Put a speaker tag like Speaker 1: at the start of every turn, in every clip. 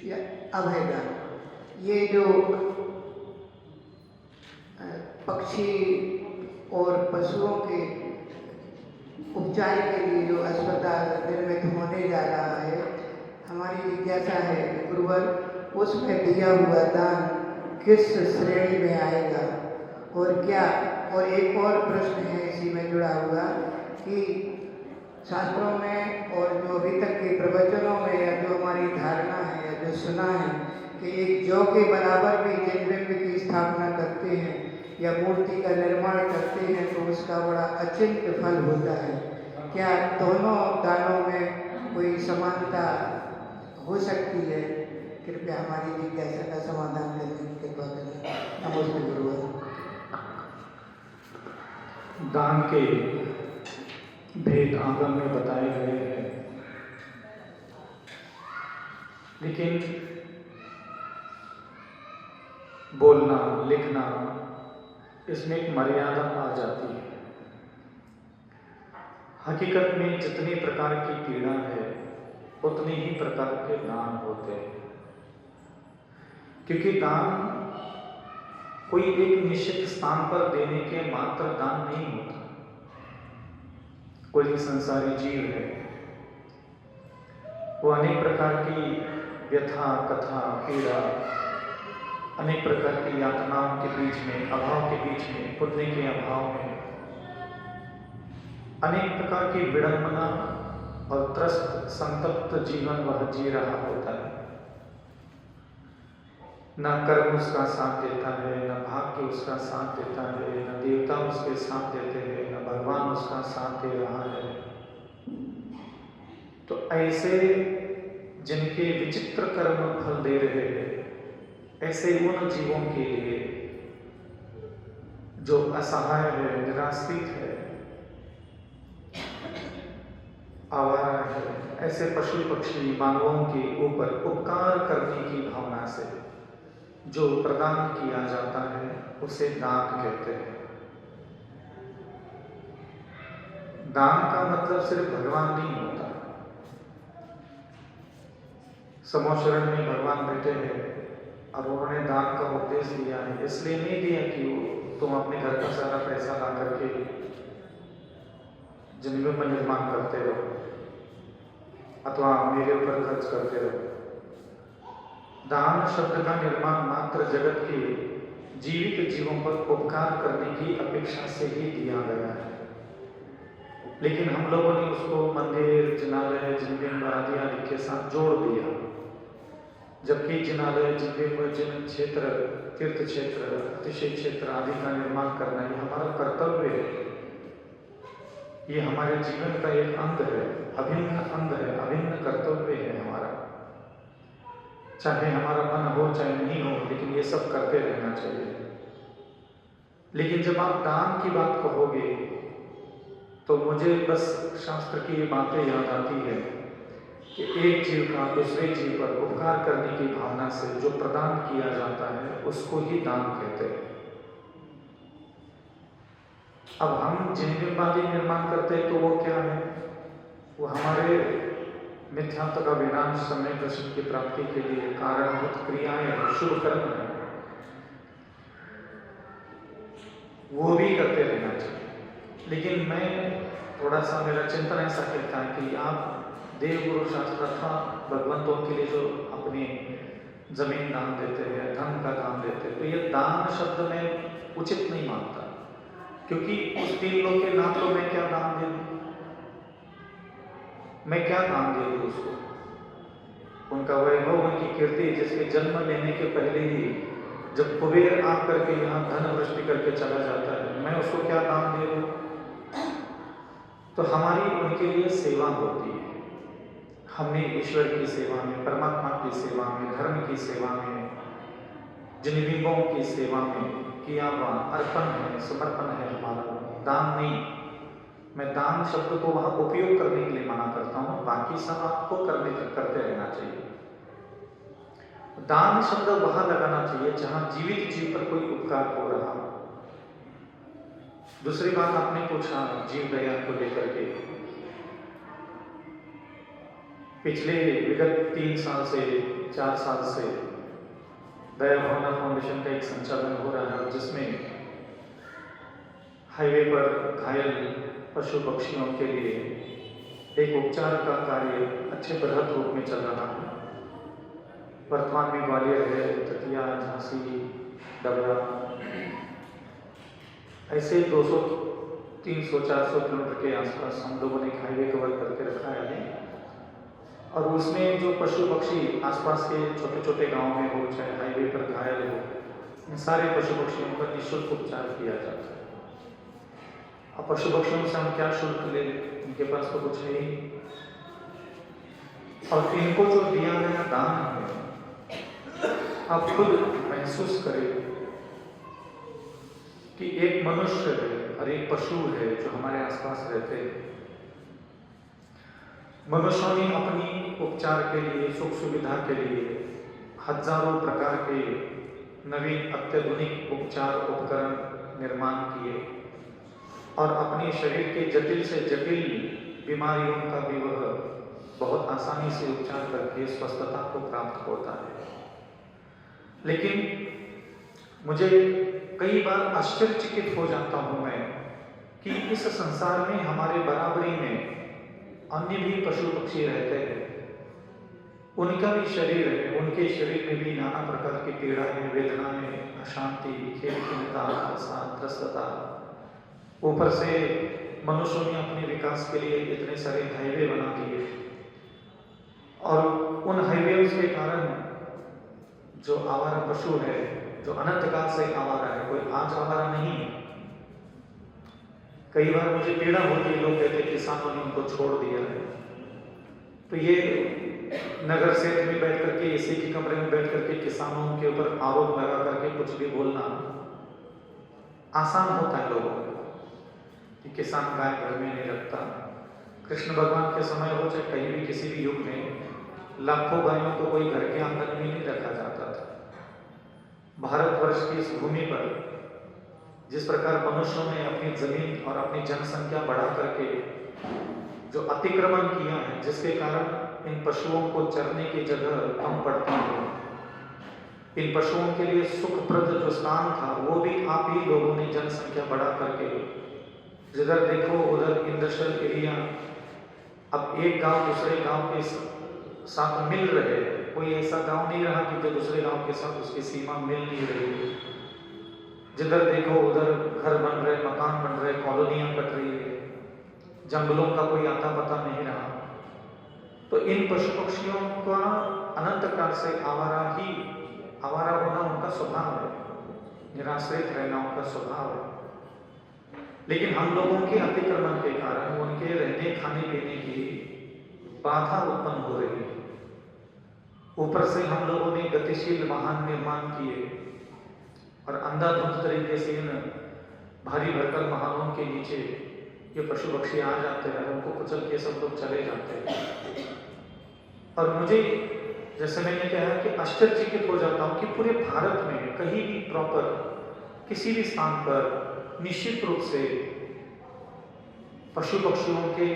Speaker 1: या अभयदान। ये जो पक्षी और पशुओं के उपचार के लिए जो अस्पताल निर्मित होने जा रहा है, हमारी जिज्ञासा है कि गुरुवर उसमें दिया हुआ दान किस श्रेणी में आएगा और क्या। और एक और प्रश्न है इसी में जुड़ा हुआ कि शास्त्रों में और जो अभी तक के प्रवचनों में या जो हमारी धारणा है या जो सुना है कि एक जौ के बराबर भी जिन बिंब की स्थापना करते हैं या मूर्ति का निर्माण करते हैं तो उसका बड़ा अचिंत्य फल होता है। क्या दोनों दानों में कोई समानता हो सकती है? कृपया हमारी जिज्ञासा का समाधान करने की कृपा करें। नमस्ते गुरुवर।
Speaker 2: दान के भेद आगम में बताए गए हैं, लेकिन बोलना लिखना इसमें एक मर्यादा आ जाती है। हकीकत में जितनी प्रकार की पीड़ा है उतने ही प्रकार के दान होते हैं, क्योंकि दान कोई एक निश्चित स्थान पर देने के मात्र दान नहीं होता। कोई संसारी जीव है, वो अनेक प्रकार की व्यथा कथा पीड़ा, अनेक प्रकार की यातनाओं के बीच में, अभाव के बीच में, पुण्य के अभाव में, अनेक प्रकार की विडंबना और त्रस्त संतप्त जीवन वह जी रहा होता है। न कर्म उसका साथ देता है, न भाग्य उसका साथ देता है, न देवता उसके साथ देते हैं, न भगवान उसका साथ दे रहा है। तो ऐसे जिनके विचित्र कर्म फल दे रहे हैं, ऐसे उन जीवों के लिए जो असहाय है, निराश्रित है, आवारा है, ऐसे पशु पक्षी मानवों के ऊपर उपकार करने की भावना से जो प्रदान किया जाता है उसे दान कहते हैं। दान का मतलब सिर्फ भगवान नहीं होता। समोशरण में भगवान बैठे हैं और उन्होंने दान का उपदेश दिया है, इसलिए नहीं दिया कि तुम अपने घर का सारा पैसा ला करके जिंदगी में निर्माण करते रहो अथवा मेरे ऊपर खर्च करते रहो। दान शब्द का निर्माण मात्र जगत के जीवित जीवों पर उपकार करने की अपेक्षा से ही दिया गया है, लेकिन हम लोगों ने उसको मंदिर, जिनालय, जिनबिंब आदि के साथ जोड़ दिया। जबकि जिनालय, जिनबिंब, जिन क्षेत्र, तीर्थ क्षेत्र, अतिशय क्षेत्र आदि का निर्माण करना ये हमारा कर्तव्य है। ये हमारे जीवन का एक अंग है, अभिन्न अंग है, अभिन्न कर्तव्य है हमारा। चाहे हमारा मन हो चाहे नहीं हो, लेकिन ये सब करते रहना चाहिए। लेकिन जब आप दान की बात कहोगे तो मुझे बस शास्त्र की ये बातें याद आती है कि एक जीव का दूसरे जीव पर उपकार करने की भावना से जो प्रदान किया जाता है उसको ही दान कहते हैं। अब हम जिन आदि निर्माण करते हैं तो वो क्या है? वो हमारे मिथ्यात्व का विनाश, समय दर्शन की प्राप्ति के लिए कारणभूत क्रियाएं, शुभ कर्म है, वो भी करते रहना चाहिए। लेकिन मैं थोड़ा सा, मेरा चिंतन ऐसा कहता है कि आप देवगुरु शास्त्र अथवा भगवंतों के लिए जो अपने जमीन दान देते हैं, धन का दान देते हैं, तो ये दान शब्द में उचित नहीं मानता, क्योंकि उस तीन लोग के नाम को मैं क्या दान दे दूं? मैं क्या दान दे दूं उसको? उनका वैभव, उनकी कीर्ति, जिसके जन्म लेने के पहले ही जब कुबेर आकर के यहाँ धन वृष्टि करके चला जाता है, मैं उसको क्या दान दे दूं? तो हमारी उनके लिए सेवा होती है। हमने ईश्वर की सेवा में, परमात्मा की सेवा में, धर्म की सेवा में, जिनबिंबों की सेवा में किया हुआ अर्पण है, समर्पण है हमारा, दान नहीं। मैं दान शब्द को वहां उपयोग करने के लिए मना करता हूं, बाकी सब आपको करते रहना चाहिए। दान शब्द वहां लगाना चाहिए जहां जीवित जीव पर कोई उपकार हो रहा हो। दूसरी बात आपने पूछा जीव दया को लेकर के, पिछले विगत 3 साल से 4 साल से दया भावना फाउंडेशन का एक संचालन हो रहा है, जिसमें हाईवे पर घायल पशु पक्षियों के लिए एक उपचार का कार्य अच्छे बृहद रूप में चल रहा है। वर्तमान में ग्वालियर है, दतिया, झांसी, डबरा, ऐसे 200, 300, 400 किलोमीटर के आसपास हम लोगों ने हाईवे कवर करके रखा है। और उसमें जो पशु पक्षी आसपास के छोटे छोटे गांव में हो, चाहे हाईवे पर घायल हो, इन सारे पशु पक्षियों का निःशुल्क उपचार किया जाता है। अब पशु पक्षियों से हम क्या शुल्क ले, इनके पास तो कुछ है ही। और इनको जो दिया गया दान है, आप खुद महसूस करें कि एक मनुष्य है और एक पशु है जो हमारे आसपास रहते हैं। मनुष्यों ने अपनी उपचार के लिए, सुख सुविधा के लिए हजारों प्रकार के नवीन अत्याधुनिक उपचार उपकरण निर्माण किए और अपने शरीर के जटिल से जटिल बीमारियों का भी वह बहुत आसानी से उपचार करके स्वस्थता को प्राप्त होता है। लेकिन मुझे कई बार आश्चर्यचकित हो जाता हूं मैं कि इस संसार में हमारे बराबरी में अन्य भी पशु पक्षी रहते हैं। उनका भी शरीर है, उनके शरीर में भी नाना प्रकार की पीड़ा है, वेदनाएं, अशांति, खिन्नता, त्रस्तता। ऊपर से मनुष्यों ने अपने विकास के लिए इतने सारे हाईवे बना दिए और उन हाईवे के कारण जो आवारा पशु है, जो अनंत काल से आवारा है, कोई आज आवारा नहीं है। कई बार मुझे पीड़ा होती है, लोग कहते हैं किसानों ने उनको छोड़ दिया है। तो ये नगर क्षेत्र में बैठ करके, एसी के कमरे में बैठ करके किसानों के ऊपर आरोप लगा करके कुछ भी बोलना आसान होता है लोगों को कि किसान गाय घर में नहीं रखता। कृष्ण भगवान के समय हो चाहे कहीं भी किसी भी युग में लाखों गायों को कोई घर के आंगन में नहीं रखा जाता था। भारतवर्ष की इस भूमि पर जिस प्रकार मनुष्यों ने अपनी जमीन और अपनी जनसंख्या बढ़ा करके जो अतिक्रमण किया है, जिसके कारण इन पशुओं को चरने की जगह कम पड़ती है, इन पशुओं के लिए सुखप्रद जो स्थान था वो भी आप ही लोगों ने जनसंख्या बढ़ा करके, जिधर देखो उधर इंडस्ट्रियल एरिया। अब एक गांव दूसरे गांव के साथ मिल रहे, कोई ऐसा गांव नहीं रहा कि जो दूसरे गांव के साथ उसकी सीमा मिल नहीं रही। जिधर देखो उधर घर बन रहे, मकान बन रहे, कॉलोनियां कट रही है, जंगलों का कोई आता पता नहीं रहा। तो इन पशु पक्षियों का अनंत काल से आवारा होना उनका स्वभाव है, निराश्रित रहना उनका स्वभाव है। लेकिन हम लोगों के अतिक्रमण के कारण उनके रहने खाने पीने की बाधा उत्पन्न हो रही है। ऊपर से हम लोगों ने गतिशील वाहन निर्माण किए और अंधाधुंध तरीके से इन भारी भरकम वाहनों के नीचे ये पशु पक्षी आ जाते हैं, उनको कुचल के सब लोग चले जाते हैं। और मुझे, जैसे मैंने कहा, कि आश्चर्यचकित हो जाता हूँ कि पूरे भारत में कहीं भी प्रॉपर किसी भी स्थान पर निश्चित रूप से पशु पक्षियों के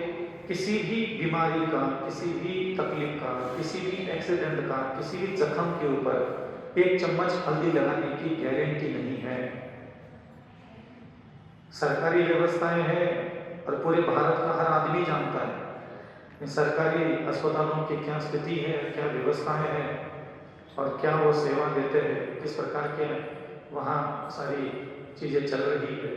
Speaker 2: किसी भी बीमारी का, किसी भी तकलीफ का, किसी भी एक्सीडेंट का, किसी भी जख्म के ऊपर एक चम्मच हल्दी लगाने की गारंटी नहीं है। सरकारी व्यवस्थाएं हैं और पूरे भारत का हर आदमी जानता है इन सरकारी अस्पतालों की क्या स्थिति है, क्या व्यवस्थाएं हैं और क्या वो सेवा देते हैं, किस प्रकार के वहाँ सारी चीजें चल रही है।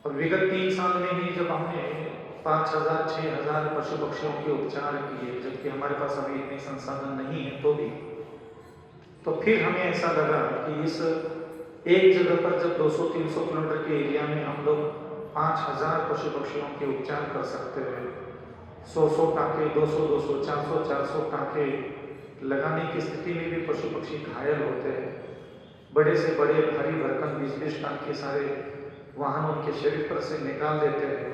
Speaker 2: और विगत 3 साल में भी जब हमने 5000 6000 पशु पक्षियों के उपचार किए, जबकि हमारे पास अभी इतने संसाधन नहीं है, तो फिर हमें ऐसा लगा कि इस एक जगह पर जब 200-300 किलोमीटर के एरिया में हम लोग 5000 पशु पक्षियों के उपचार कर सकते हैं, 100 टाँके, 200 400 टाँके लगाने की स्थिति में भी पशु पक्षी घायल होते हैं। बड़े से बड़े भारी भरकम 20-20 टन के सारे वाहन उनके शरीर पर से निकाल देते हैं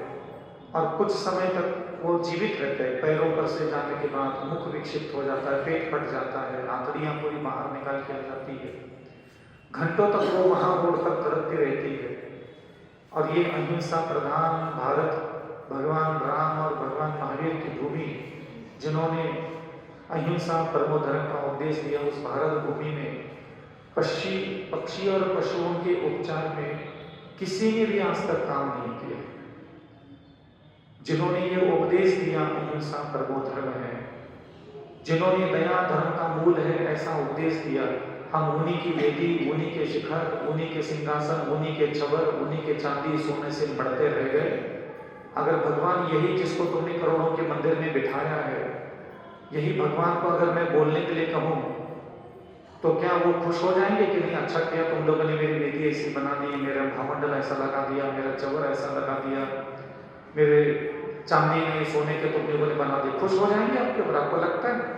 Speaker 2: और कुछ समय तक वो जीवित रहते हैं। पैरों पर से जाने के बाद मुख विक्षिप्त हो जाता है, पेट फट जाता है, आंतड़ियां पूरी बाहर निकाल के आ जाती है। घंटों तक वो वहां रोड पर तड़पती रहती है। और ये अहिंसा प्रधान भारत भगवान राम और भगवान महावीर की भूमि, जिन्होंने अहिंसा परमो धर्म का उपदेश दिया, उस भारत भूमि में पक्षी और पशुओं के उपचार में किसी ने भी आज तक काम नहीं किया। जिन्होंने ये उपदेश दिया अहिंसा परमो धर्म है, जिन्होंने दया धर्म का मूल है ऐसा उपदेश दिया, हम उन्हीं की वेदी, उन्हीं के शिखर, उन्हीं के सिंहासन, उन्हीं के छबर, उन्हीं के चांदी सोने से बढ़ते रह गए। अगर भगवान यही जिसको तुमने करोड़ों के मंदिर में बिठाया है, यही भगवान को अगर मैं बोलने के लिए कहूं तो क्या वो खुश हो जाएंगे कि नहीं, अच्छा किया तुम लोगों ने मेरी वेदी ऐसी बना दी, मेरा भामंडल ऐसा लगा दिया, मेरा चवर ऐसा लगा दिया, मेरे चांदी में सोने के तुम लोगों ने बना दिए, खुश हो जाएंगे आपके ऊपर? आपको लगता है?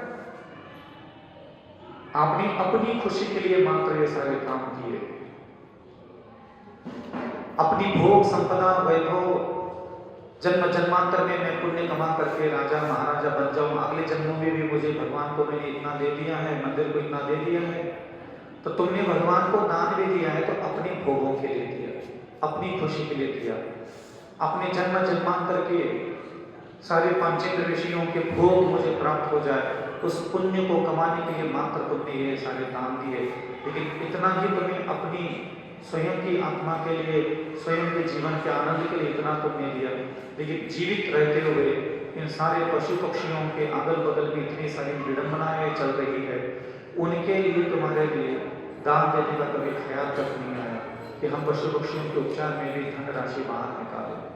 Speaker 2: आपने अपनी खुशी के लिए मात्र ये सारे काम किए, अपनी भोग संपदा वैभव, जन्म जन्मांतर में मैं पुण्य कमा करके राजा महाराजा बन जाऊं, अगले जन्मों में भी मुझे भगवान को मैंने इतना दे दिया है, मंदिर को इतना दे दिया है। तो तुमने भगवान को दान भी दिया है तो अपने भोगों के लिए दिया, अपनी खुशी के लिए दिया, अपने जन्म जन्मांतर के सारे पंचेंद्र ऋषियों के भोग मुझे प्राप्त हो जाए, उस पुण्य को कमाने के लिए मात्र तुमने ये सारे दान दिए। लेकिन इतना ही तुम्हें अपनी स्वयं की आत्मा के लिए, स्वयं के जीवन के आनंद के लिए इतना तुमने दिया, लेकिन जीवित रहते हुए इन सारे पशु पक्षियों के अगल बगल में इतनी सारी विडंबनाएं चल रही है, उनके लिए तुम्हारे लिए दान देने का कभी ख्याल तक नहीं आया कि हम पशु पक्षियों के उपचार में भी धनराशि बाहर निकालें।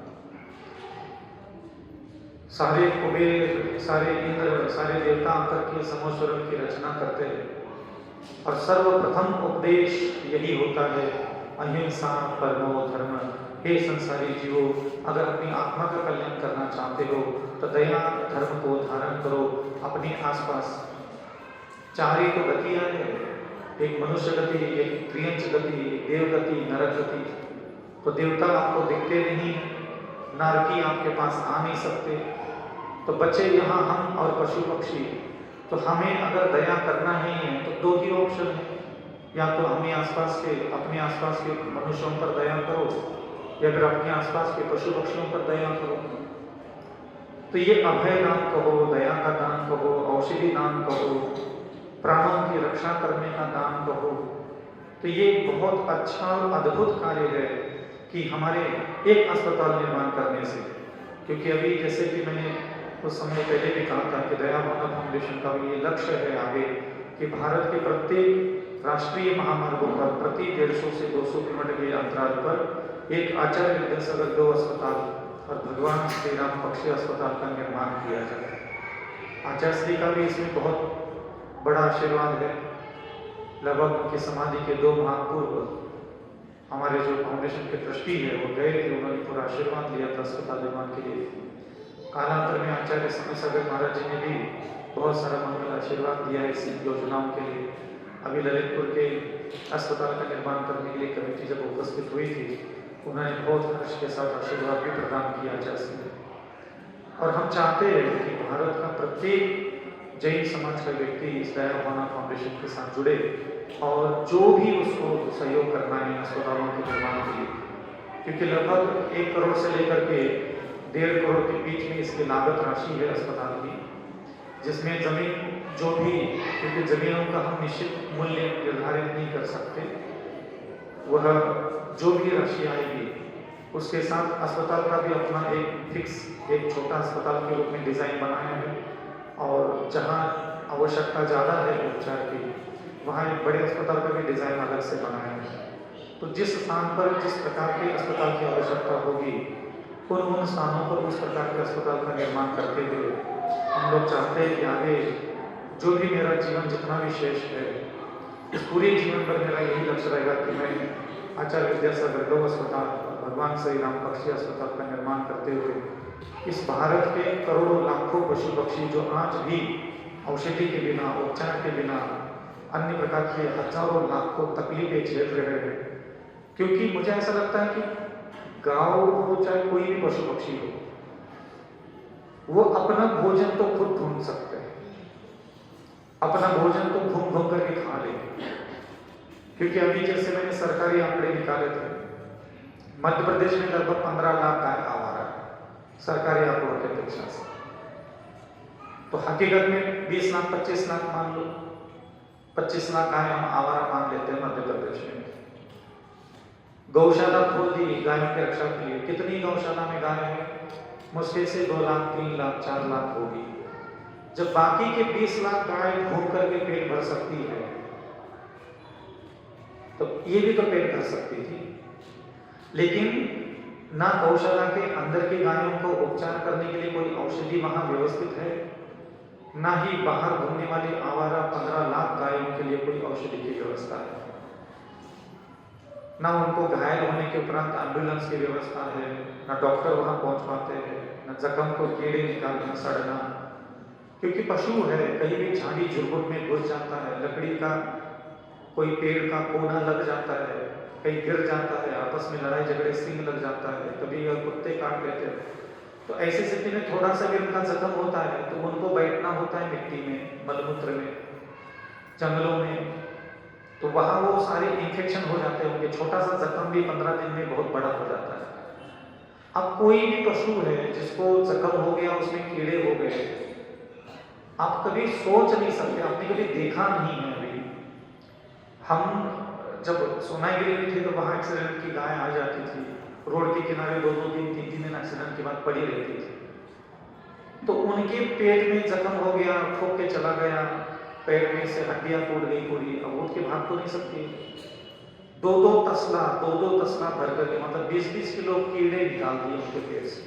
Speaker 2: सारे कुबेर, सारे इंद्र, सारे देवता आकर के समोस्वरम की रचना करते हैं और सर्वप्रथम उपदेश यही होता है, अहिंसा परमो धर्म। हे संसारी जीवों, अगर अपनी आत्मा का कल्याण करना चाहते हो तो दया धर्म को धारण करो अपने आसपास। चार ही तो गतियां हैं, एक मनुष्य गति, एक त्रियंच गति, देव गति, नरक गति। तो देवता आपको दिखते नहीं, नारकी आपके पास आ नहीं सकते, तो बचे यहाँ हम और पशु पक्षी। तो हमें अगर दया करना ही है तो दो ही ऑप्शन है, या तो अपने आसपास के मनुष्यों पर दया करो या फिर अपने आसपास के पशु पक्षियों पर दया करो। तो ये अभय दान कहो, दया का दान कहो, औषधि दान कहो, प्राणों की रक्षा करने का दान कहो, तो ये बहुत अच्छा और अद्भुत कार्य है कि हमारे एक अस्पताल निर्माण करने से। क्योंकि अभी जैसे कि मैंने कुछ समय पहले भी कहा था कि दया मानव फाउंडेशन का भी ये लक्ष्य है आगे कि भारत के प्रत्येक राष्ट्रीय महामार्गों पर प्रति 150 से 200 किलोमीटर के अंतराल पर एक आचार्य विद्यासागर 2 अस्पताल और भगवान श्री राम पक्षी अस्पताल का निर्माण किया जाए। आचार्य श्री का भी इसमें बहुत बड़ा आशीर्वाद है। लगभग उनकी समाधि के 2 माह पूर्व हमारे जो फाउंडेशन के ट्रस्टी है वो गए थे, उन्होंने पूरा आशीर्वाद लिया था अस्पताल निर्माण के लिए। कालांतर में आचार्य समय सागर महाराज जी ने भी बहुत सारा मंगल आशीर्वाद दिया है इस योजनाओं के लिए। अभी ललितपुर के अस्पताल का निर्माण करने के लिए कमेटी जब उपस्थित हुई थी, उन्होंने बहुत हर्ष के साथ आशीर्वाद भी प्रदान किया आचार्य ने। और हम चाहते हैं कि भारत का प्रत्येक जैन समाज का व्यक्ति इस दया भावना फाउंडेशन के साथ जुड़े और जो भी उसको सहयोग करना है अस्पतालों के निर्माण के लिए, क्योंकि लगभग 1 करोड़ से लेकर के 1.5 करोड़ के बीच में इसकी लागत राशि है अस्पताल की, जिसमें जमीन जो भी, क्योंकि जमीनों का हम निश्चित मूल्य निर्धारित नहीं कर सकते, वह जो भी राशि आएगी उसके साथ अस्पताल का भी अपना एक फिक्स, एक छोटा अस्पताल के रूप में डिजाइन बनाया है और जहां आवश्यकता ज़्यादा है उपचार की, वहाँ एक बड़े अस्पताल का भी डिजाइन अलग से बनाया है। तो जिस स्थान पर जिस प्रकार के अस्पताल की आवश्यकता होगी उन स्थानों पर उस प्रकार के अस्पताल का निर्माण करते हुए हम लोग चाहते हैं कि आगे जो भी मेरा जीवन जितना भी शेष है, इस पूरे जीवन पर मेरा यही लक्ष्य रहेगा कि मैं आचार्य विद्यासागर 2 अस्पताल, भगवान श्री राम पक्षी अस्पताल का निर्माण करते हुए इस भारत के करोड़ों लाखों पशु पक्षी जो आज भी औषधि के बिना, उपचार के बिना, अन्य प्रकार के हजारों लाखों तकलीफें झेल रहे हैं। क्योंकि मुझे ऐसा लगता है कि गांव हो चाहे कोई भी पशु पक्षी हो, वो अपना भोजन तो खुद ढूंढ सकते हैं, अपना भोजन तो घूम घूम करके खा लेंगे। क्योंकि अभी जैसे मैंने सरकारी आंकड़े निकाले थे, मध्य प्रदेश में लगभग 15 लाख गाय आवारा है। सरकारी आंकड़ों की अपेक्षा से। तो हकीकत में 20 लाख 25 लाख मान लो, 25 लाख गाय हम आवारा मान लेते हैं मध्य प्रदेश में। गौशाला खोल दी गायों की रक्षा के लिए, कितनी गौशाला में गाय है? मुश्किल से 2 लाख 3 लाख 4 लाख होगी। जब बाकी के 20 लाख गाय घूम करके पेट भर सकती है, तो ये भी तो पेट भर सकती थी। लेकिन ना गौशाला के अंदर की गायों को उपचार करने के लिए कोई औषधि वहां व्यवस्थित है, ना ही बाहर घूमने वाली आवारा 15 लाख गायों के लिए कोई औषधि की व्यवस्था है, ना उनको घायल होने के उपरांत एम्बुलेंस की व्यवस्था है, ना डॉक्टर वहां पहुंच पाते हैं, ना जख्म को कीड़े निकालना सड़ना, क्योंकि पशु है, कहीं भी झाड़ी झुरमुट में घुस जाता है, लकड़ी का कोई पेड़ का कोना लग जाता है, कहीं गिर जाता है, आपस में लड़ाई झगड़े सिंग लग जाता है, कभी कुत्ते काट लेते हैं। तो ऐसी स्थिति में थोड़ा सा भी उनका जख्म होता है तो उनको बैठना होता है मिट्टी में, मलमूत्र में, जंगलों में, तो वहां वो सारे इन्फेक्शन हो जाते होंगे। छोटा सा जख्म भी 15 दिन में बहुत बड़ा हो जाता है। अब कोई भी पशु है जिसको जख्म हो गया, उसमें कीड़े हो गए, आप कभी सोच नहीं सकते, आपने कभी देखा नहीं है। अभी हम जब सोनागिरी में थे तो वहां एक्सीडेंट की गाय आ जाती थी, रोड के किनारे 2-2 दिन 3-3 दिन एक्सीडेंट के बाद पड़ी रहती थी। तो उनके पेट में जख्म हो गया, ठोक के चला गया, पेट में से हड्डियां टूट गई पूरी, अब उठ के भाग तो नहीं सकती। 2-2 तसला भर करके, मतलब 20-20 किलो कीड़े निकाल दिए उनके पेट से।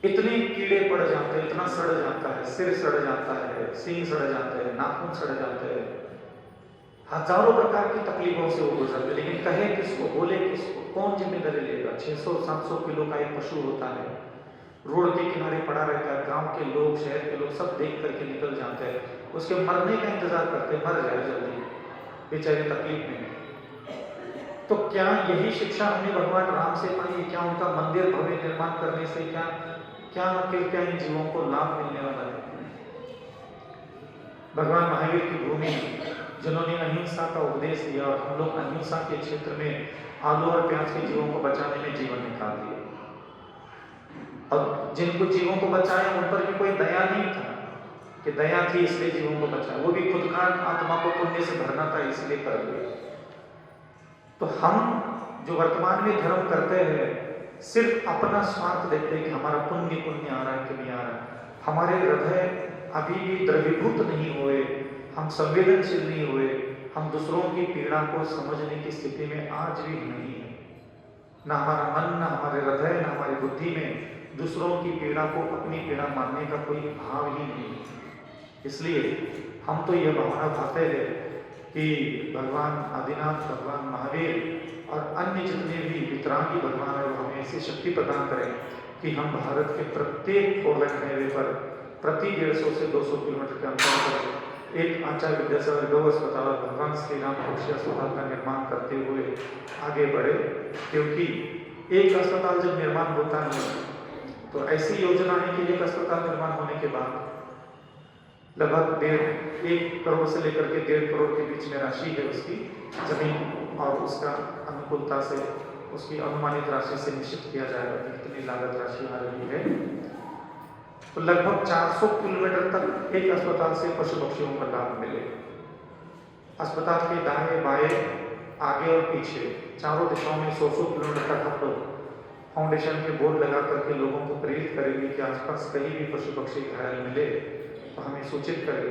Speaker 2: इतने कीड़े पड़ जाते हैं, इतना सड़ जाता है, सिर सड़ जाता है, सींग सड़ जाते हैं, नाखून सड़ जाते हैं, हजारों प्रकार की तकलीफों से वो गुजरते। लेकिन कहे किसको, बोले किसको, कौन जिम्मेदारी लेगा? 600-700 किलो का एक पशु होता है, रोड के किनारे पड़ा रहता है, गांव के लोग, शहर के लोग सब देख करके निकल जाते हैं, उसके मरने का इंतजार करते, मर जाए जल्दी, बेचारे तकलीफ में। तो क्या यही शिक्षा हमने भगवान राम से पाई? क्या उनका मंदिर भव्य निर्माण करने से क्या इन जीवों को लाभ मिलने वाला है? भगवान महावीर की भूमि, जिन्होंने अहिंसा का उपदेश दिया, और हम लोग अहिंसा के क्षेत्र में आलू और प्याज के जीवों को बचाने में जीवन निकाल दिए। और जिनको जीवों को बचाया उन पर भी कोई दया नहीं था कि दया थी इसलिए जीवों को बचाया, वो भी खुद का आत्मा को पुण्य से भरना था इसलिए कर दिया। तो हम जो वर्तमान में धर्म करते हैं, सिर्फ अपना स्वार्थ देखते हैं कि हमारा पुण्य आ रहा है कि नहीं आ रहा है। हमारे हृदय अभी भी द्रवीभूत नहीं हुए, हम संवेदनशील नहीं हुए, हम दूसरों की पीड़ा को समझने की स्थिति में आज भी नहीं है। ना हमारा मन, ना हमारे हृदय, ना हमारी बुद्धि में दूसरों की पीड़ा को अपनी पीड़ा मानने का कोई भाव ही नहीं है। इसलिए हम तो यह भावना भाते हैं कि भगवान आदिनाथ, भगवान महावीर और अन्य जितने भी वितरागी भगवान है, वो हमें ऐसी शक्ति प्रदान करें कि हम भारत के प्रत्येक 4 लेन हाईवे पर प्रति 150 से 200 किलोमीटर के अंतर पर एक आचार्य विद्यासागर गौ अस्पताल और भगवान श्री राम पक्षी अस्पताल का निर्माण करते हुए आगे बढ़े। क्योंकि एक अस्पताल जब निर्माण होता है तो ऐसी योजना है कि एक अस्पताल निर्माण होने के बाद लगभग 1.5 करोड़ से लेकर के 1.5 करोड़ के बीच में राशि है उसकी, जमीन और उसका अनुकूलता से उसकी अनुमानित राशि से निश्चित किया जाएगा कि कितनी लागत राशि आ रही है। तो लगभग 400 किलोमीटर तक एक अस्पताल से पशु पक्षियों का लाभ मिले। अस्पताल के दाएं बाएं, आगे और पीछे चारों दिशाओं में 100 किलोमीटर तक हम लोग फाउंडेशन के बोर्ड लगा करके लोगों को प्रेरित करेंगे कि आसपास कहीं भी पशु पक्षी घायल मिले तो हमें सूचित करें।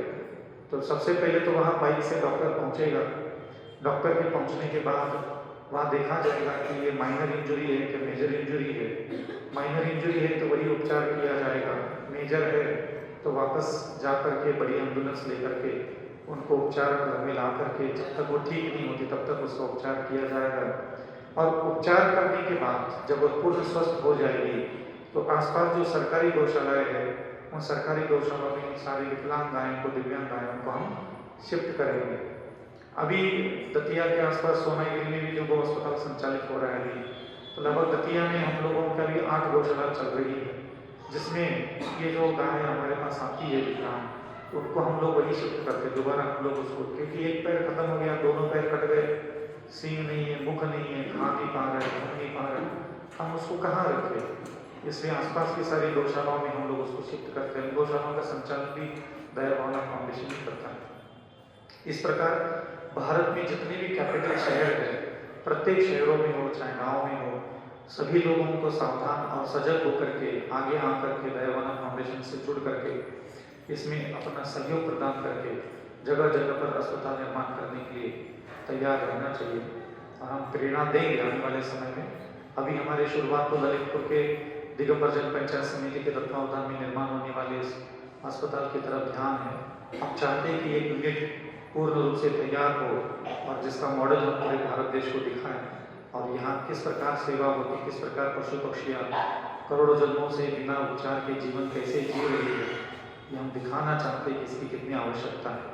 Speaker 2: तो सबसे पहले तो वहाँ बाइक से डॉक्टर पहुँचेगा, डॉक्टर के पहुँचने के बाद वहाँ देखा जाएगा कि ये माइनर इंजरी है कि मेजर इंजरी है। माइनर इंजरी है तो वही उपचार किया जाएगा, मेजर है तो वापस जा करके बड़ी एम्बुलेंस लेकर के उनको उपचार घर में ला करके जब तक वो ठीक नहीं होती तब तक उसका उपचार किया जाएगा। और उपचार करने के बाद जब वो पूर्ण स्वस्थ हो जाएगी तो आसपास जो सरकारी गौशालाएँ हैं उन सरकारी गौशालाओं में सारी विकलांग गायों को, दिव्यांग गायों को हम शिफ्ट करेंगे। अभी दतिया के आसपास सोनागिरी में भी जो गौ अस्पताल संचालित हो रहा है, तो लगभग दतिया में हम लोगों का भी 8 गौशाला चल रही है, जिसमें ये जो गाय हमारे पास आती है विकलांग, तो उनको हम लोग वही शिफ्ट करते हैं दोबारा हम लोग उसको, क्योंकि एक पैर खत्म हो गया, दोनों पैर कट गए, सींग नहीं है, मुख नहीं है, खा नहीं पा रहे, घूम नहीं पा रहे, हम उसको कहाँ रखें। इसलिए आसपास की सारी गौशालाओं में हम लोग उसको शिफ्ट करते हैं। गौशालाओं का संचालन भी दया भावना फाउंडेशन ही करता है। इस प्रकार भारत में जितने भी कैपिटल शहर हैं, प्रत्येक शहरों में हो चाहे गाँव में हो, सभी लोगों को सावधान और सजग होकर के आगे आकर के दया भावना फाउंडेशन से जुड़ करके इसमें अपना सहयोग प्रदान करके जगह जगह पर अस्पताल निर्माण करने के लिए तैयार रहना चाहिए। और हम प्रेरणा देंगे आने वाले समय में। अभी हमारी शुरुआत तो ललितपुर के दिगंबर जन पंचायत समिति के तत्वावधान में निर्माण होने वाले इस अस्पताल की तरफ ध्यान है। हम चाहते हैं कि एक यूनिट पूर्ण रूप से तैयार हो और जिसका मॉडल हम पूरे भारत देश को दिखाएं और यहाँ किस प्रकार सेवा होती, किस प्रकार पशु पक्षियाँ करोड़ों जन्मों से बिना उपचार के जीवन कैसे जी रही है, ये हम दिखाना चाहते हैं कि इसकी कितनी आवश्यकता है।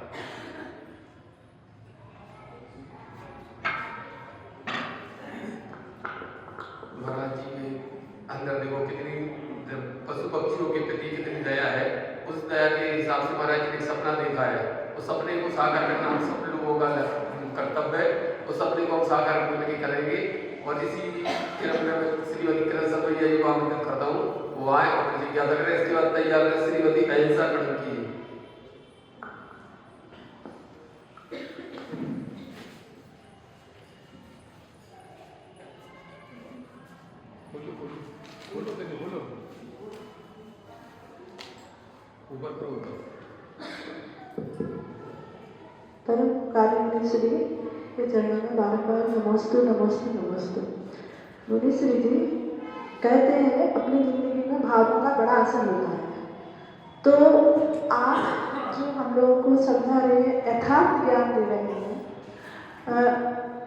Speaker 3: महाराज जी के अंदर देखो कितनी पशु पक्षियों के प्रति कितनी दया है। उस दया के हिसाब से महाराज जी ने सपना देखा है। उस सपने को साकार करना हम सब लोगों का कर्तव्य है। उस सपने को हम साकार करने की करेंगे। और इसी क्रम में श्रीमती किरण सतोरिया जी को आमंत्रित करता हूँ, वो आए और जिज्ञासा करें। इसके बाद तैयार है श्रीमती अहिंसा कड़की।
Speaker 4: परम कारुण्य श्री के चरणों में बारंबार नमोस्तु नमोस्तु नमोस्तु। मुनीश्री जी कहते हैं अपनी जिंदगी में भावों का बड़ा असर होता है। तो आप जो हम लोगों को समझा रहे हैं, यथार्थ ज्ञान दे रहे हैं,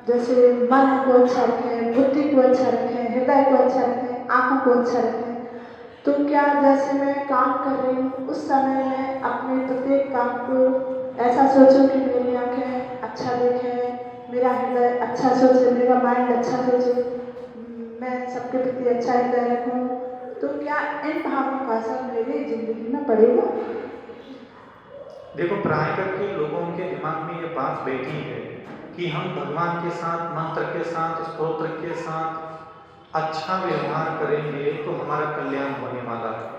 Speaker 4: जैसे मन को अच्छा रखें, बुद्धि को अच्छा रखें, हृदय को अच्छा रखें, आंखों को अच्छा रखें। तो क्या जैसे मैं काम कर रही हूँ उस समय में अपने प्रत्येक काम को ऐसा सोचूं कि मेरी आंखें अच्छा देखें, मेरा हृदय अच्छा सोचे, मेरा माइंड अच्छा सोचे, मैं सबके प्रति अच्छा हृदय रखूं। तो क्या इन भावों का असर मेरी जिंदगी में पड़ेगा?
Speaker 2: देखो, प्राय करके लोगों के दिमाग में ये बात बैठी है कि हम भगवान के साथ, मंत्र के साथ, स्तोत्र के साथ अच्छा व्यवहार करेंगे तो हमारा कल्याण होने वाला है।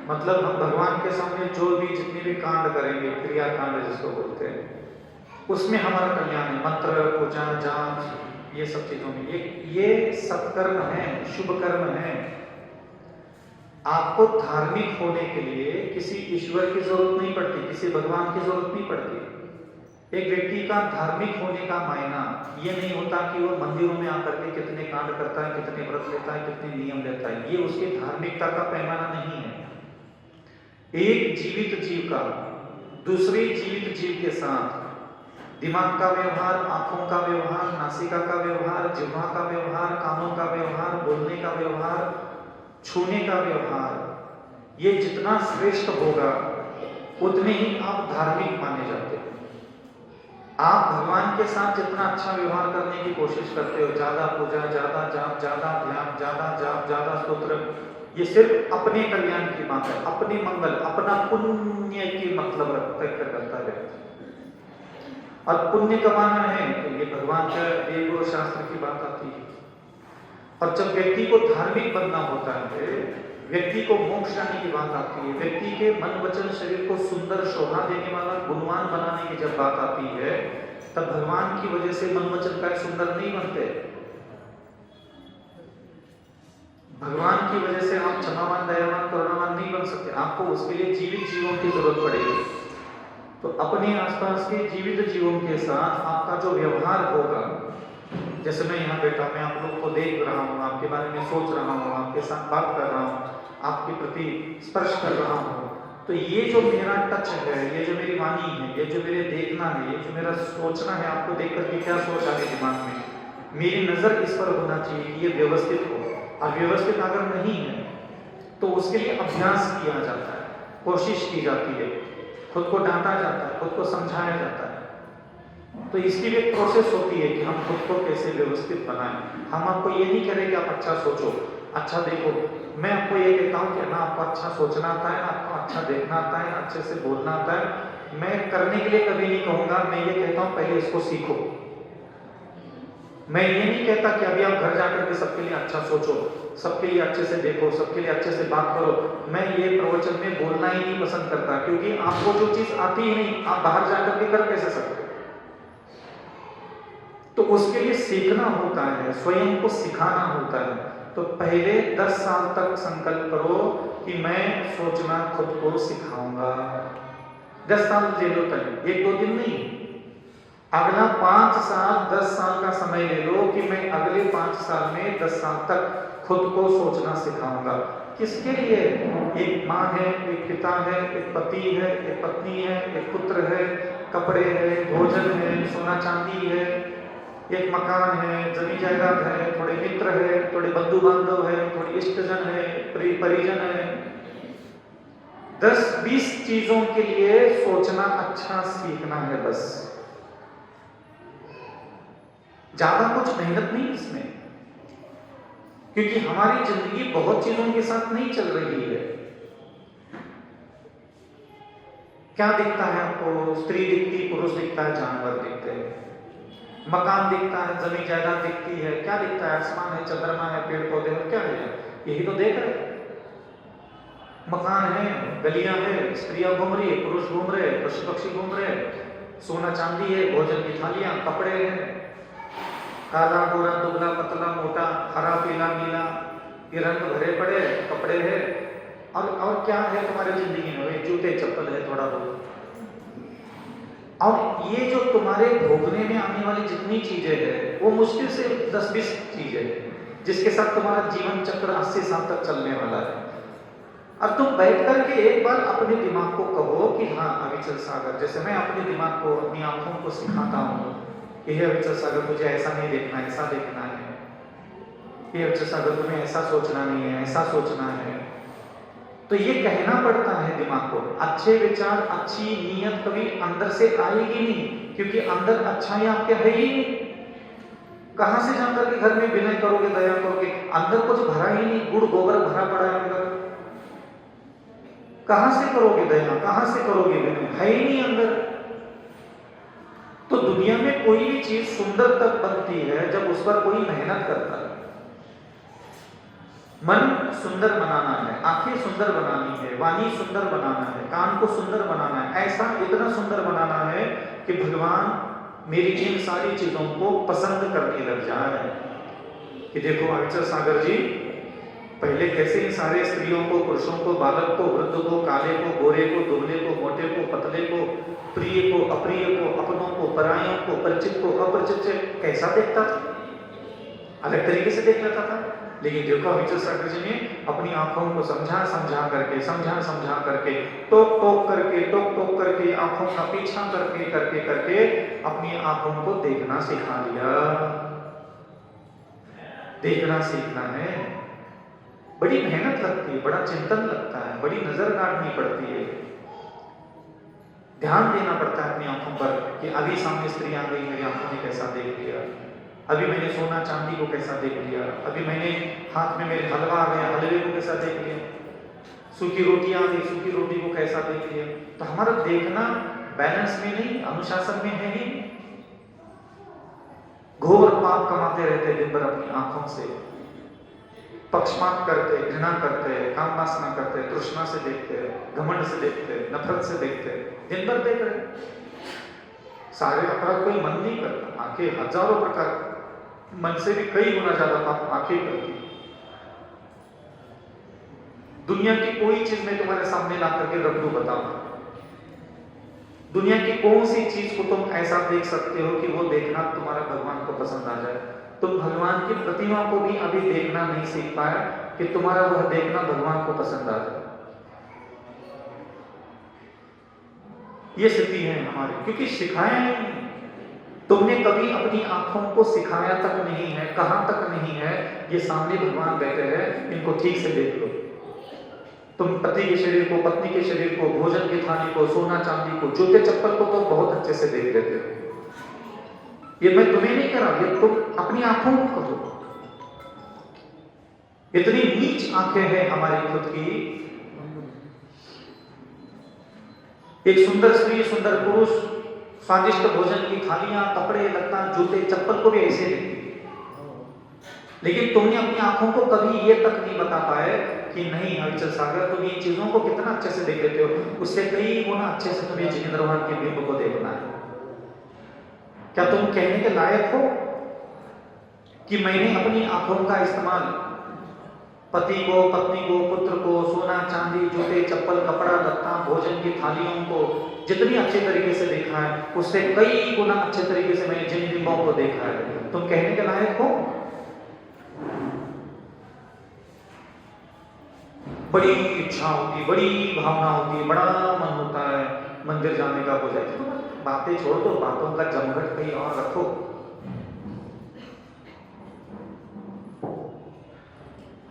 Speaker 2: मतलब हम भगवान के सामने जो भी जितने भी कांड करेंगे, क्रिया कांड जिसको बोलते हैं, उसमें हमारा कल्याण है। मंत्र, पूजा, जाप, ये सब चीजों में ये सत्कर्म है, शुभ कर्म है। आपको धार्मिक होने के लिए किसी ईश्वर की जरूरत नहीं पड़ती, किसी भगवान की जरूरत नहीं पड़ती। एक व्यक्ति का धार्मिक होने का मायना ये नहीं होता कि वो मंदिरों में आकर के कितने कांड करता है, कितने व्रत लेता है, कितने नियम लेता है। ये उसकी धार्मिकता का पैमाना नहीं है। एक जीवित जीव का दूसरे जीवित जीव के साथ दिमाग का व्यवहार, आंखों का व्यवहार, नासिका का व्यवहार, जिह्वा का व्यवहार, कानों का व्यवहार, बोलने का व्यवहार, छूने का व्यवहार, ये जितना श्रेष्ठ होगा उतने ही आप धार्मिक माने जाते हैं। आप भगवान के साथ जितना अच्छा व्यवहार करने की कोशिश करते हो, ज्यादा पूजा, ज्यादा जाप, ज्यादा ध्यान, ज्यादा जाप, ज्यादा स्तोत्र, ये सिर्फ अपने कल्याण की बात है, अपने मंगल, अपना पुण्य की मतलब करता है। और पुण्य कमाना है तो ये भगवान का वेद और शास्त्र की बात आती है। और जब व्यक्ति को धार्मिक बनना होता है, व्यक्ति को मोक्ष जाने की बात आती है, व्यक्ति के मन वचन शरीर को सुंदर शोभा देने वाला गुणवान बनाने की जब बात आती है, तब भगवान की वजह से मन वचन का सुंदर नहीं बनते। भगवान की वजह से आप क्षमावान, दयावान, करुणावान नहीं बन सकते। आपको उसके लिए जीवित जीवों की जरूरत पड़ेगी। तो अपने आसपास के जीवित जीवों के साथ आपका जो व्यवहार होगा, जैसे मैं यहाँ बैठा, मैं आप लोग को देख रहा हूँ, आपके बारे में सोच रहा हूँ, आपके साथ बात कर रहा हूँ, आपके प्रति स्पर्श कर रहा हूँ, तो ये जो मेरा टच है, ये जो मेरी वाणी है, ये जो मेरे देखना है, ये जो मेरा सोचना है, आपको देख करके क्या सोच आ रही दिमाग में, मेरी नजर इस पर होना चाहिए कि ये व्यवस्थित हो। और व्यवस्थित अगर नहीं है तो उसके लिए अभ्यास किया जाता है, कोशिश की जाती है, खुद को डांटा जाता है, खुद को समझाया जाता है। तो इसकी भी एक प्रोसेस होती है कि हम खुद को कैसे व्यवस्थित बनाएं। हम आपको ये नहीं कह रहे कि आप अच्छा सोचो, अच्छा देखो। मैं आपको ये कहता हूँ कि ना आपको अच्छा सोचना आता है, आपको अच्छा देखना आता है, अच्छे से बोलना आता है। मैं करने के लिए कभी नहीं कहूँगा, मैं ये कहता हूँ पहले इसको सीखो। मैं ये नहीं कहता कि अभी आप घर जाकर के सबके लिए अच्छा सोचो, सबके लिए अच्छे से देखो, सबके लिए अच्छे से बात करो। मैं ये प्रवचन में बोलना ही नहीं पसंद करता, क्योंकि आपको जो चीज आती ही नहीं, आप बाहर जाकर के कर कैसे सकते? तो उसके लिए सीखना होता है, स्वयं को सिखाना होता है। तो पहले 10 साल तक संकल्प करो कि मैं सोचना खुद को सिखाऊंगा। 10 साल ले लो, तक 1-2 दिन नहीं, अगला 5 साल 10 साल का समय ले लो कि मैं अगले 5 साल में 10 साल तक खुद को सोचना सिखाऊंगा। किसके लिए? एक माँ है, एक पिता है, एक पति है, एक पत्नी है, एक पुत्र है, कपड़े है, भोजन है, सोना चांदी है, एक मकान है, जमीन जायदाद है, थोड़े मित्र है, थोड़े बंधु बांधव है, थोड़ी इष्टजन है, परिजन है। 10-20 चीजों के लिए सोचना अच्छा सीखना है बस। ज्यादा कुछ मेहनत नहीं इसमें, क्योंकि हमारी जिंदगी बहुत चीजों के साथ नहीं चल रही है। क्या दिखता है आपको? स्त्री दिखती, पुरुष दिखता है, जानवर दिखते हैं, मकान दिखता है, जमीन जायदाद दिखती है, क्या दिखता है? आसमान है, चंद्रमा है, पेड़ पौधे हैं, क्या है? यही तो देख रहे। मकान है, गलियां है, स्त्रियां घूम रही है, पुरुष घूम रहे, पशु पक्षी घूम रहे, सोना चांदी है, भोजन की थालियां, कपड़े हैं, काला गोरा दुबला पतला मोटा हरा पीला नीला, ये रंग भरे पड़े कपड़े हैं। और क्या है तुम्हारी जिंदगी में? जूते चप्पल है थोड़ा बहुत। और ये जो तुम्हारे भोगने में आने वाली जितनी चीजें हैं वो मुश्किल से 10-20 चीजें हैं जिसके साथ तुम्हारा जीवन चक्र 80 साल तक चलने वाला है। अब तुम बैठ करके एक बार अपने दिमाग को कहो कि हाँ अविचल सागर, जैसे मैं अपने दिमाग को, अपनी आंखों को सिखाता हूँ, ये अविचल सागर तुझे ऐसा नहीं देखना, ऐसा देखना है। ये अविचल सागर तुम्हें ऐसा सोचना नहीं है, ऐसा सोचना है। तो ये कहना पड़ता है दिमाग को। अच्छे विचार, अच्छी नीयत कभी अंदर से आएगी नहीं, क्योंकि अंदर अच्छाई आपके है ही नहीं। कहां से जाकर के घर में विनय करोगे, दया करोगे? अंदर कुछ भरा ही नहीं, गुड़ गोबर भरा पड़ा है अंदर। कहां से करोगे दया, कहां से करोगे विनय? है ही नहीं अंदर। तो दुनिया में कोई भी चीज सुंदर तब बनती है जब उस पर कोई मेहनत करता है। मन सुंदर बनाना है, आंखें सुंदर बनानी है, वाणी सुंदर बनाना है, कान को सुंदर बनाना है, ऐसा इतना सुंदर बनाना है कि भगवान मेरी इन सारी चीजों को पसंद करने लग जाए। कि देखो अविचल सागर जी पहले कैसे इन सारे स्त्रियों को, पुरुषों को, बालक को, वृद्ध को, काले को, गोरे को, दुबले को, मोटे को, पतले को, प्रिय को, अप्रिय को, अपनों को, परायों को, परिचित को, अपरिचित से कैसा देखता था, अलग तरीके से देख लेता था। लेकिन देखो अविचल सागर जी ने अपनी आंखों को समझा करके टोक करके आंखों का पीछा करके अपनी आंखों को देखना सिखा लिया। देखना सीखना है, बड़ी मेहनत लगती है, बड़ा चिंतन लगता है, बड़ी नजर गाड़नी पड़ती है, ध्यान देना पड़ता है अपनी आंखों पर कि अभी सामने स्त्री आ गई, मेरी आंखों ने कैसा देख लिया, अभी मैंने सोना चांदी को कैसा देख लिया, अभी मैंने हाथ में मेरे हलवा आ गया, हलवे को कैसा देख लिया, सूखी रोटी आ गई, सूखी रोटी को कैसा देख लिया। तो हमारा देखना बैलेंस में नहीं, अनुशासन में है ही। घोर पाप कमाते रहते दिन भर अपनी आंखों से, पक्षपात करते, घृणा करते, काम वासना करते, तृष्णा से देखते, घमंड से देखते, नफरत से देखते, दिन भर देख रहे। सारे अपराध कोई मन नहीं करता, आंखें हजारों प्रकार, मन से भी कई गुना ज्यादा पाप आंखें करती। दुनिया की कोई चीज मैं तुम्हारे सामने ला करके रख दूं, बताओ दुनिया की कौन सी चीज को तुम ऐसा देख सकते हो कि वो देखना तुम्हारा भगवान को पसंद आ जाए? तुम भगवान की प्रतिमा को भी अभी देखना नहीं सीख पाए कि तुम्हारा वह देखना भगवान को पसंद आ जाए। ये स्थिति है हमारी, क्योंकि सिखाया नहीं, तुमने कभी अपनी आंखों को सिखाया तक नहीं है। कहां तक नहीं है? ये सामने भगवान बैठे हैं, इनको ठीक से देख लो। तुम पति के शरीर को, पत्नी के शरीर को, भोजन की थाली को, सोना चांदी को, जूते चप्पल को तो बहुत अच्छे से देख लेते हो। ये मैं तुम्हें नहीं कह रहा, ये तुम अपनी आंखों को करो। इतनी नीच आंखें हैं हमारी खुद की। एक सुंदर स्त्री, सुंदर पुरुष, स्वादिष्ट भोजन की थालियां, कपड़े, लत्ता, जूते चप्पल को भी ऐसे देखती है। लेकिन तुमने अपनी आंखों को कभी ये तक नहीं बता पाए कि नहीं हलचल सागर, तुम इन चीजों को कितना अच्छे से देख लेते हो, उससे कई गुना अच्छे से तुम्हें जिनेंद्र भान के बिंब को देखना है। क्या तुम कहने के लायक हो कि मैंने अपनी आंखों का इस्तेमाल पति को, पत्नी को, पुत्र को, सोना चांदी, जूते चप्पल, कपड़ा लत्ता, भोजन की थालियों को जितनी अच्छे तरीके से देखा है, उससे कई गुना अच्छे तरीके से मैंने जिन बिंबों को देखा है। तुम कहने के लायक हो? बड़ी इच्छा होती, बड़ी भावना होती, बड़ा मन होता है मंदिर जाने का, हो जाए तो बातें छोड़ दो, बातों का जमघट कहीं और रखो।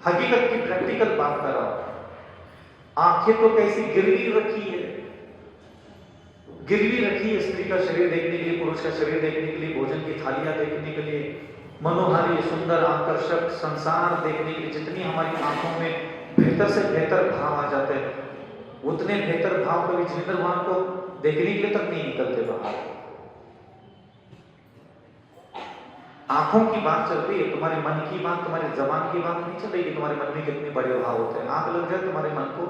Speaker 2: हकीकत की प्रैक्टिकल बात कर रहा हूं। आंखें तो कैसी गिरवी रखी है, गिरवी रखी है स्त्री का शरीर देखने के लिए, पुरुष का शरीर देखने के लिए, भोजन की थालियां देखने के लिए, मनोहारी सुंदर आकर्षक संसार देखने के लिए। जितनी हमारी आंखों में बेहतर से बेहतर भाव आ जाते हैं, उतने बेहतर भाव कभी जिनेंद्र भान को देखने के लिए तक नहीं निकलते बाहर। आंखों की बात चल रही है, तुम्हारे मन की बात, तुम्हारी जबान की बात नहीं चल रही कि तुम्हारे मन में कितने बड़े भाव होते हैं। आंख लग जाए तुम्हारे मन को,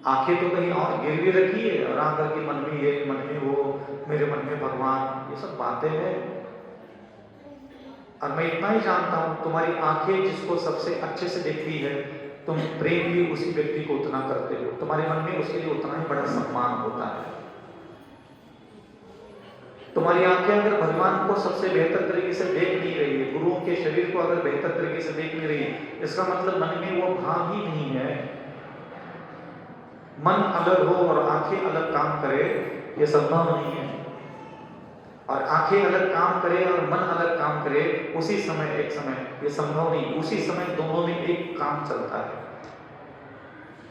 Speaker 2: आंखें तो कहीं और गिरवी रखी है और आंख करके मन में ये, मन में वो, मेरे मन में भगवान, ये सब बातें हैं। और मैं इतना ही जानता हूं, तुम्हारी आंखें जिसको सबसे अच्छे से देखती है, तुम प्रेम भी उसी व्यक्ति को उतना करते हो, तुम्हारे मन में उसके लिए उतना ही बड़ा सम्मान होता है। तुम्हारी आंखें अगर भगवान को सबसे बेहतर तरीके से देख नहीं रही है, गुरुओं के शरीर को अगर बेहतर तरीके से देख नहीं रही है, इसका मतलब मन में वो भाव ही नहीं है। मन अलग हो और आंखें अलग काम करे, ये संभव नहीं है। और आंखें अलग काम करे और मन अलग काम करे उसी समय, एक समय, ये संभव नहीं। उसी समय दोनों में एक काम चलता है।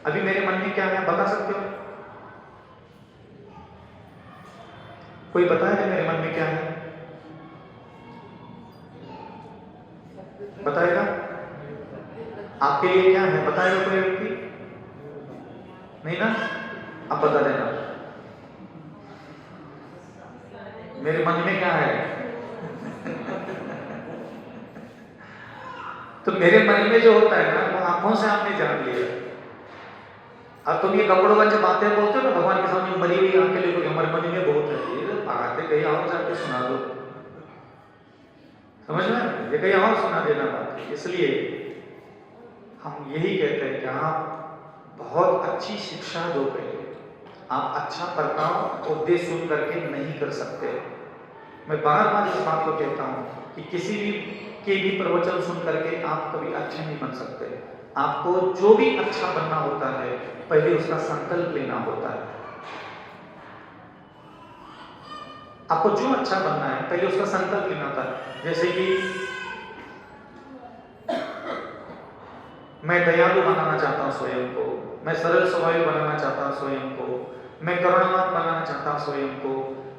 Speaker 2: अभी मेरे मन में क्या है बता सकते हो? कोई बताएगा मेरे मन में क्या है? बताएगा? आपके लिए क्या है बताएगा कोई व्यक्ति? नहीं ना? आप बता देना मेरे मन में क्या है। तो मेरे मन में जो होता है ना, वो आंखों से आपने जान लिया। अब तुम ये कपड़ों का जब बातें बोलते हो ना, भगवान के सामने मरी हुई आंखें लेकर, हमारे मन में बहुत है, ये बातें कहीं और जाके सुना दो, समझ में, ये कहीं और सुना देना बात। इसलिए हम यही कहते हैं कि आप बहुत अच्छी शिक्षा दो, पहले आप अच्छा बर्ताव उपदेश सुन करके नहीं कर सकते। मैं बार बार इस बात को कहता हूं कि किसी भी के भी प्रवचन सुन करके आप कभी अच्छे नहीं बन सकते। आपको जो भी अच्छा बनना होता है, पहले उसका संकल्प लेना होता है। आपको जो अच्छा बनना है, पहले उसका संकल्प लेना होता है। जैसे कि मैं दयालु बनाना चाहता हूं स्वयं को, मैं सरल स्वभाव बनाना चाहता हूं स्वयं को, मैं करुणावान बनाना चाहता हूं स्वयं को,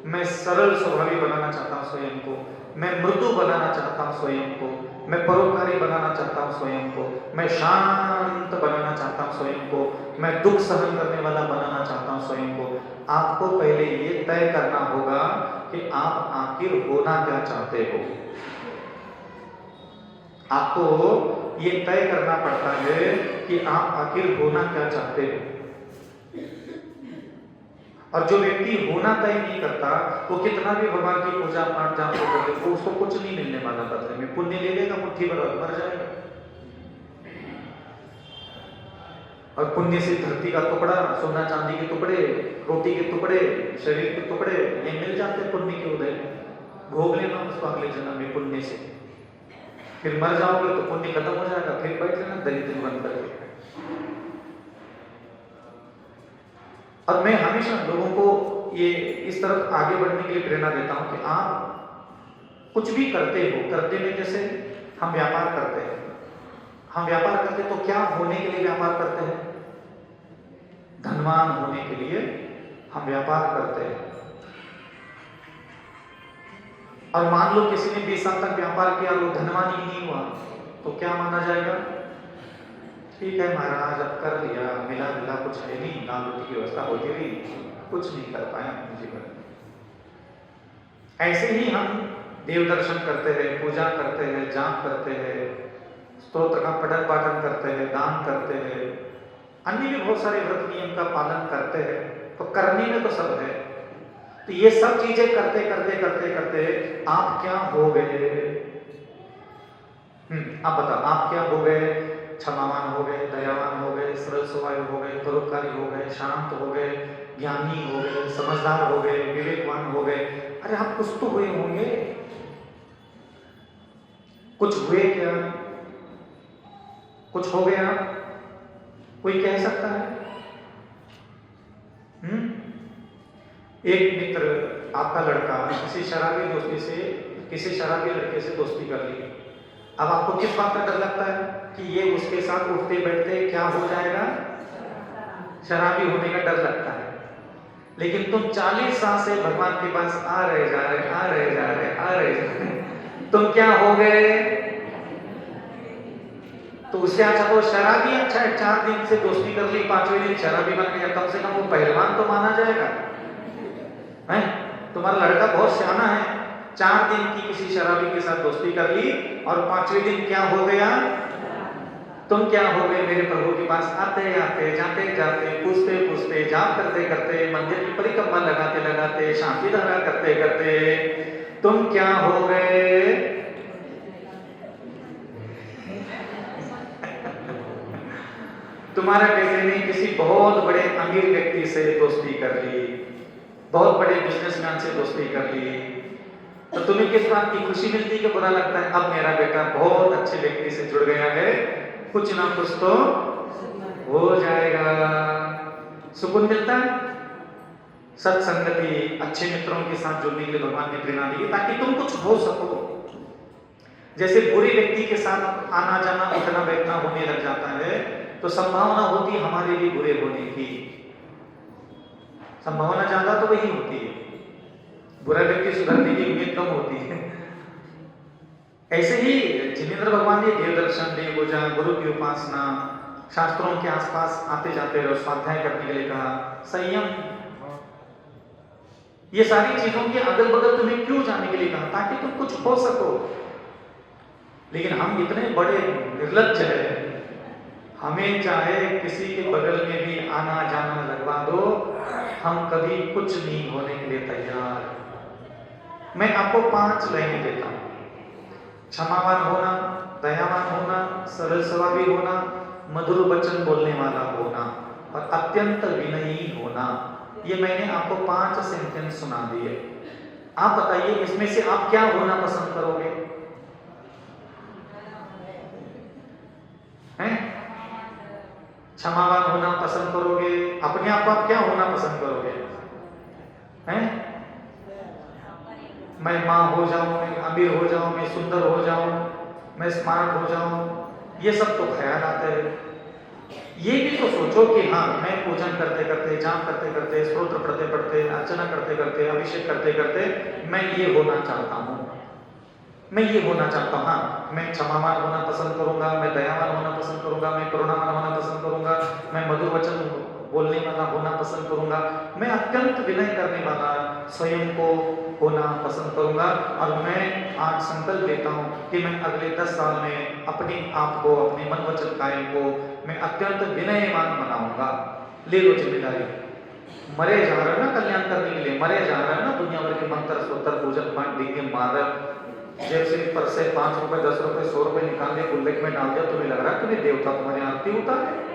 Speaker 2: मैं सरल स्वभावी बनाना चाहता हूं स्वयं को, मैं मृदु बनाना चाहता हूं स्वयं को, मैं परोपकारी बनाना चाहता हूं स्वयं को, मैं शांत बनाना चाहता हूं स्वयं को, मैं दुख सहन करने वाला बनाना चाहता हूं स्वयं को। आपको पहले ये तय करना होगा कि आप आखिर होना क्या चाहते हो। आपको ये तय करना पड़ता है कि आप आखिर होना क्या चाहते हो। और जो व्यक्ति होना तय नहीं करता, वो कितना भी भगवान की पूजा पाठ जाप कर दे, वो उसको कुछ नहीं मिलने वाला। बदले में पुण्य ले लेगा, मुट्ठी भर मर जाएगा। और पुण्य से धरती का टुकड़ा, सोना चांदी के टुकड़े, रोटी के टुकड़े, शरीर के टुकड़े, ये मिल जाते हैं पुण्य के उदय में। भोग लेना उसको अगले जन्म में पुण्य से, फिर मर जाओगे तो पुण्य खत्म हो जाएगा, फिर बैठ लेना दरिद्र बन करके। और मैं हमेशा लोगों को ये इस तरफ आगे बढ़ने के लिए प्रेरणा देता हूं कि आप कुछ भी करते हो, करते में जैसे हम व्यापार करते हैं, हम व्यापार करते तो क्या होने के लिए व्यापार करते हैं? धनवान होने के लिए हम व्यापार करते हैं। और मान लो किसी ने 20 साल तक व्यापार किया, वो धनवान ही नहीं हुआ, तो क्या माना जाएगा? ठीक है महाराज, अब कर लिया, मिला मिला कुछ है नहीं, दाल रोटी की व्यवस्था होती रही, कुछ नहीं कर पाया अपने जीवन में। ऐसे ही हम देव दर्शन करते हैं, पूजा करते हैं, जाप करते हैं, स्तोत्र का पठन पाठन करते हैं, दान करते हैं, अन्य भी बहुत सारे व्रत नियम का पालन करते हैं, तो करने में तो सब है। तो ये सब चीजें करते करते करते करते आप क्या हो गए? आप बताओ, आप क्या हो गए? क्षमावान हो गए, दयावान हो गए, सरल स्वभाव हो गए, परोपकारी हो गए, शांत हो गए, ज्ञानी हो गए, समझदार हो गए, विवेकवान हो गए। अरे आप कुछ तो हुए होंगे, कुछ हुए क्या? कुछ हो गया? कोई कह सकता है? एक मित्र, आपका लड़का किसी शराबी दोस्ती से, किसी शराबी लड़के से दोस्ती कर ली। अब आपको किस बात का डर लगता है कि ये उसके साथ उठते बैठते क्या हो जाएगा? शराबी होने का डर लगता है। लेकिन तुम 40 साल से भगवान के पास आ रहे जा रहे, आ रहे जा रहे, आ रहे जा रहे, तुम क्या हो गए? तो उससे अच्छा तो शराबी अच्छा है, 4 दिन से दोस्ती कर ली, 5वें दिन शराबी बन गया, कम से कम वो पहलवान तो माना जाएगा। हैं? तुम्हारा लड़का बहुत सियाना है, 4 दिन की किसी शराबी के साथ दोस्ती कर ली और 5वें दिन क्या हो गया? तुम क्या हो गए? मेरे प्रभु के पास आते आते, जाते जाते, पूछते पूछते, जाप करते करते, मंदिर की परिक्रमा लगाते लगाते, शांति धारा करते करते, तुम क्या हो गए? तुम्हारे बेटे ने किसी बहुत बड़े अमीर व्यक्ति से दोस्ती कर ली, बहुत बड़े बिजनेसमैन से दोस्ती कर ली, तो तुम्हें किस बात की खुशी मिलती है कि बुरा लगता है? अब मेरा बेटा बहुत अच्छे व्यक्ति से जुड़ गया है, कुछ ना कुछ तो हो जाएगा। सुकून मिलता है। सत्संगति, अच्छे मित्रों के साथ जुड़ने के लिए भगवान ने प्रेरणा दी ताकि तुम कुछ हो सको। जैसे बुरे व्यक्ति के साथ आना जाना, उठना बैठना होने लग जाता है, तो संभावना होती है हमारे लिए बुरे होने की, संभावना ज्यादा तो वही होती है, बुरा व्यक्ति सुधरने की उम्मीद कम होती है। ऐसे ही जिनेंद्र भगवान ने देव दर्शन, देव पूजा, गुरु की उपासना, शास्त्रों के आसपास आते जाते रहो, स्वाध्याय करने के लिए कहा, संयम, ये सारी चीजों के अगल बगल तुम्हें क्यों जाने के लिए कहा? ताकि तुम कुछ हो सको। लेकिन हम इतने बड़े निर्लज्ज हैं, हमें चाहे किसी के बगल में भी आना जाना लगवा दो, हम कभी कुछ नहीं होने के लिए तैयार। मैं आपको 5 लाइनें देता हूं। क्षमावान होना, दयावान होना, सरल स्वभावी होना, मधुर वचन बोलने वाला होना और अत्यंत विनयी होना। ये मैंने आपको 5 सेंटेंस सुना दिए। आप बताइए इसमें से आप क्या होना पसंद करोगे? हैं? क्षमावान होना पसंद करोगे? अपने आप क्या होना पसंद करोगे? हैं? मैं माँ हो जाऊं, मैं अमीर हो जाऊं, मैं सुंदर हो जाऊं, मैं स्मार्ट हो जाऊं, ये सब तो ख्याल आते हैं। ये भी तो सोचो कि हाँ, मैं पूजन करते करते, जाप करते करते, स्तोत्र पढ़ते पढ़ते, अर्चना करते करते, अभिषेक करते करते मैं ये होना चाहता हूँ, मैं ये होना चाहता हूँ। हाँ, मैं क्षमावान होना पसंद करूंगा, मैं दयावान होना पसंद करूंगा, मैं करुणावान होना पसंद करूंगा, मैं मधुर वचन बोलने वाला होना पसंद करूंगा, मैं अत्यंत विनय करने वाला स्वयं को होना पसंद करूंगा। और मैं आज संकल्प लेता हूं कि मैं अगले 10 साल में अपने आप को, अपने मन वचन कायम को मैं अत्यंत विनयवान बनाऊंगा। ले लो जिम्मेदारी। मरे जा रहे हो ना कल्याण करने के लिए, मरे जा रहे हो ना दुनिया भर के मंत्र स्वतर पूजन पाठ दिव्य मार्ग, जेब से पर से 5 रुपए 10 रुपए 100 रुपए निकाल के गुल्लक में डाल दिया, तुम्हें लग रहा है तुम्हें देवता तुम्हारी आरती उतारे?